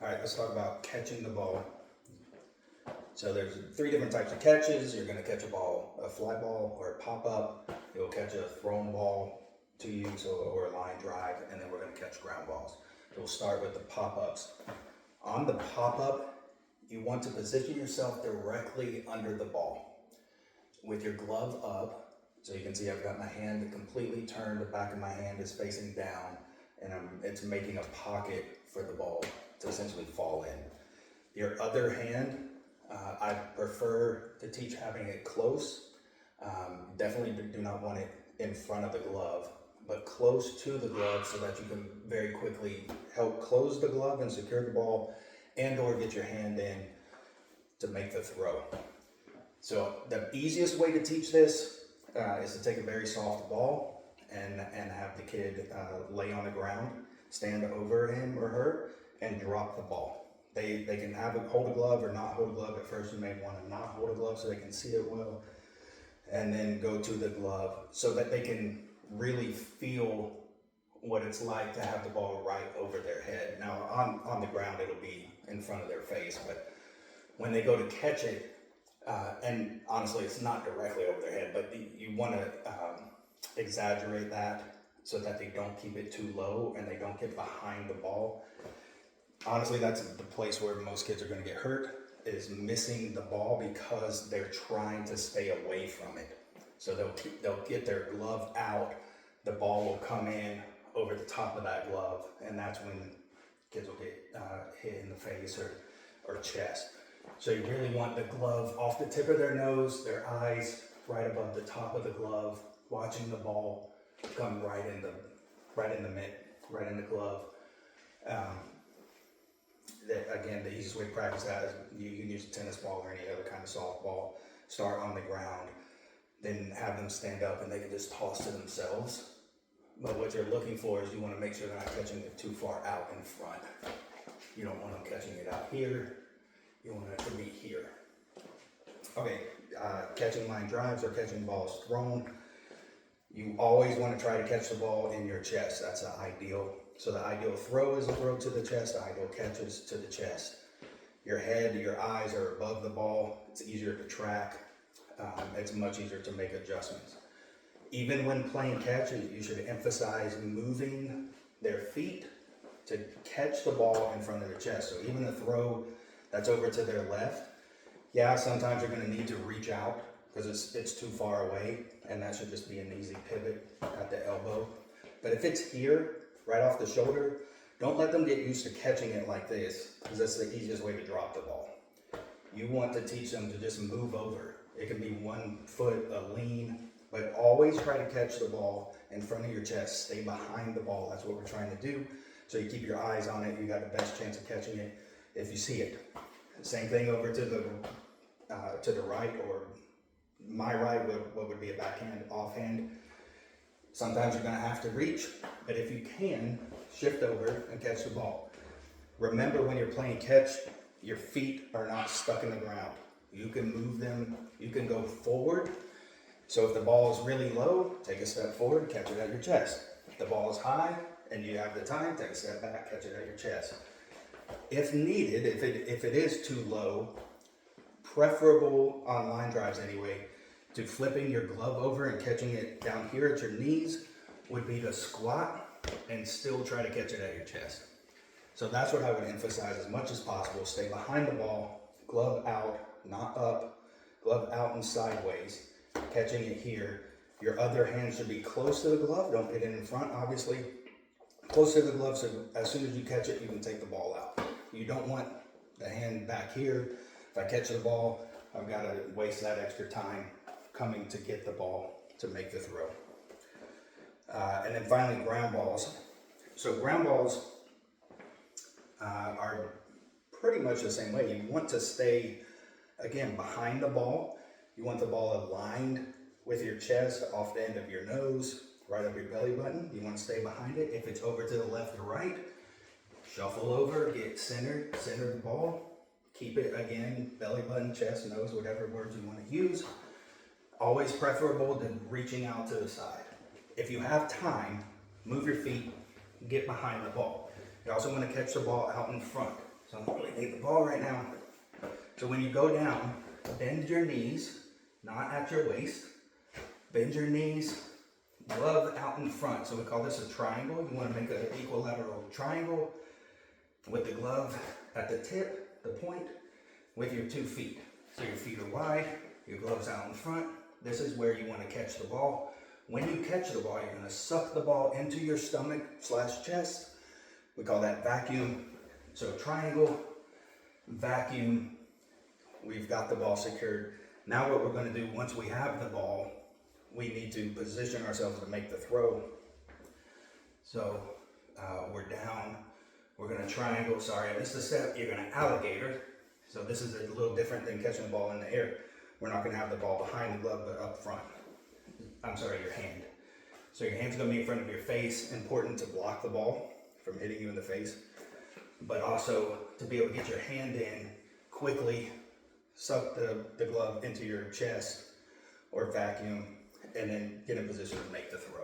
All right, let's talk about catching the ball. So there's 3 different types of catches. You're gonna catch a ball, a fly ball or a pop-up. You'll catch a thrown ball to you, or a line drive, and then we're gonna catch ground balls. So we'll start with the pop-ups. On the pop-up, you want to position yourself directly under the ball with your glove up. So you can see I've got my hand completely turned, the back of my hand is facing down, and it's making a pocket for the ball to essentially fall in. Your other hand, I prefer to teach having it close. Definitely do not want it in front of the glove, but close to the glove so that you can very quickly help close the glove and secure the ball, and or get your hand in to make the throw. So the easiest way to teach this is to take a very soft ball and have the kid lay on the ground, stand over him or her, and drop the ball. They can hold a glove or not hold a glove. At first you may want to not hold a glove so they can see it well, and then go to the glove so that they can really feel what it's like to have the ball right over their head. Now on the ground it'll be in front of their face, but when they go to catch it, and honestly it's not directly over their head, but you want to exaggerate that so that they don't keep it too low and they don't get behind the ball. Honestly, that's the place where most kids are going to get hurt, is missing the ball because they're trying to stay away from it. So they'll get their glove out, the ball will come in over the top of that glove, and that's when kids will get hit in the face or chest. So you really want the glove off the tip of their nose, their eyes right above the top of the glove, watching the ball come right in the mitt, right in the glove. Again, the easiest way to practice that is you can use a tennis ball or any other kind of soft ball. Start on the ground, then have them stand up and they can just toss to themselves. But what you're looking for is you want to make sure they're not catching it too far out in front. You don't want them catching it out here. You want it to be here. Okay, catching line drives or catching balls thrown. You always want to try to catch the ball in your chest. That's the ideal. So the ideal throw is a throw to the chest. The ideal catch is to the chest. Your head, your eyes are above the ball. It's easier to track. It's much easier to make adjustments. Even when playing catch, you should emphasize moving their feet to catch the ball in front of their chest. So even the throw that's over to their left, yeah, sometimes you're going to need to reach out because it's too far away, and that should just be an easy pivot at the elbow. But if it's here, right off the shoulder, don't let them get used to catching it like this, because that's the easiest way to drop the ball. You want to teach them to just move over. It can be 1 foot, a lean, but always try to catch the ball in front of your chest. Stay behind the ball. That's what we're trying to do. So you keep your eyes on it. You got the best chance of catching it if you see it. Same thing over to the right, or my right, what would be a backhand, offhand. Sometimes you're going to have to reach, but if you can, shift over and catch the ball. Remember, when you're playing catch, your feet are not stuck in the ground. You can move them, you can go forward. So if the ball is really low, take a step forward, catch it at your chest. If the ball is high and you have the time, take a step back, catch it at your chest. If needed, if it is too low, preferable on line drives anyway, to flipping your glove over and catching it down here at your knees would be to squat and still try to catch it at your chest. So that's what I would emphasize as much as possible. Stay behind the ball, glove out, not up, glove out and sideways, catching it here. Your other hand should be close to the glove. Don't get it in front, obviously. Close to the glove, so as soon as you catch it, you can take the ball out. You don't want the hand back here. If I catch the ball, I've got to waste that extra time coming to get the ball to make the throw. And then finally, ground balls. So ground balls are pretty much the same way. You want to stay, again, behind the ball. You want the ball aligned with your chest, off the end of your nose, right up your belly button. You want to stay behind it. If it's over to the left or right, shuffle over, get centered, center the ball. Keep it, again, belly button, chest, nose, whatever words you want to use. Always preferable to reaching out to the side. If you have time, move your feet, get behind the ball. You also want to catch the ball out in front. So I don't really need the ball right now. So when you go down, bend your knees, not at your waist. Bend your knees, glove out in front. So we call this a triangle. You want to make an equilateral triangle with the glove at the tip, the point, with your 2 feet. So your feet are wide, your glove's out in front. This is where you want to catch the ball. When you catch the ball, you're going to suck the ball into your stomach / chest. We call that vacuum. So triangle, vacuum. We've got the ball secured. Now what we're going to do once we have the ball, we need to position ourselves to make the throw. So we're down. We're going to triangle. Sorry, I missed a step. You're going to alligator. So this is a little different than catching the ball in the air. We're not going to have the ball behind the glove, but up front. I'm sorry, your hand. So your hand's going to be in front of your face. Important to block the ball from hitting you in the face, but also to be able to get your hand in quickly, suck the glove into your chest or vacuum, and then get in position to make the throw.